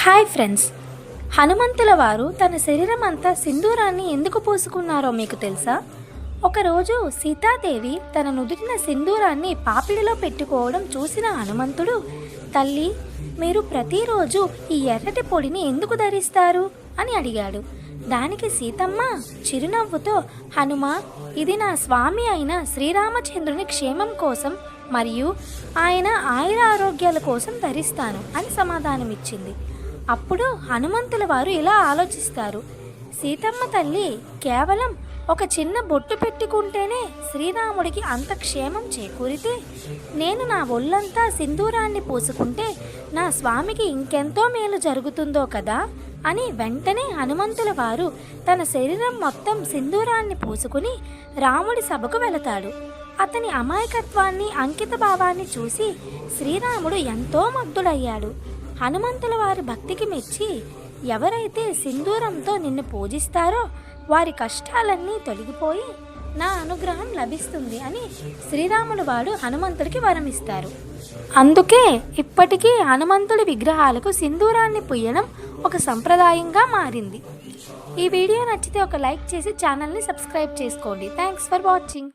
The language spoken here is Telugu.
హాయ్ ఫ్రెండ్స్, హనుమంతుల వారు తన శరీరం అంతా సింధూరాన్ని ఎందుకు పూసుకున్నారో మీకు తెలుసా? ఒకరోజు సీతాదేవి తన నుదుటిన సింధూరాన్ని పాపిడిలో పెట్టుకోవడం చూసిన హనుమంతుడు, తల్లి, మీరు ప్రతిరోజు ఈ ఎర్రటి పొడిని ఎందుకు ధరిస్తారు అని అడిగాడు. దానికి సీతమ్మ చిరునవ్వుతో, హనుమా, ఇది నా స్వామి అయిన శ్రీరామచంద్రుని క్షేమం కోసం మరియు ఆయన ఆయుర ఆరోగ్యాల కోసం ధరిస్తాను అని సమాధానమిచ్చింది. అప్పుడు హనుమంతుల వారు ఇలా ఆలోచిస్తారు, సీతమ్మ తల్లి కేవలం ఒక చిన్న బొట్టు పెట్టుకుంటేనే శ్రీరాముడికి అంత క్షేమం చేకూరితే, నేను నా ఒళ్ళంతా సింధూరాన్ని పూసుకుంటే నా స్వామికి ఇంకెంతో మేలు జరుగుతుందో కదా అని వెంటనే హనుమంతుల వారు తన శరీరం మొత్తం సింధూరాన్ని పూసుకుని రాముడి సభకు వెళతాడు. అతని అమాయకత్వాన్ని, అంకిత భావాన్ని చూసి శ్రీరాముడు ఎంతో ముగ్ధుడయ్యాడు. హనుమంతుల వారి భక్తికి మెచ్చి, ఎవరైతే సింధూరంతో నిన్ను పూజిస్తారో వారి కష్టాలన్నీ తొలగిపోయి నా అనుగ్రహం లభిస్తుంది అని శ్రీరాముడు వాడు హనుమంతుడికి వరమిస్తారు. అందుకే ఇప్పటికీ హనుమంతుడి విగ్రహాలకు సింధూరాన్ని పుయ్యడం ఒక సంప్రదాయంగా మారింది. ఈ వీడియో నచ్చితే ఒక లైక్ చేసి ఛానల్ని సబ్స్క్రైబ్ చేసుకోండి. Thanks for watching.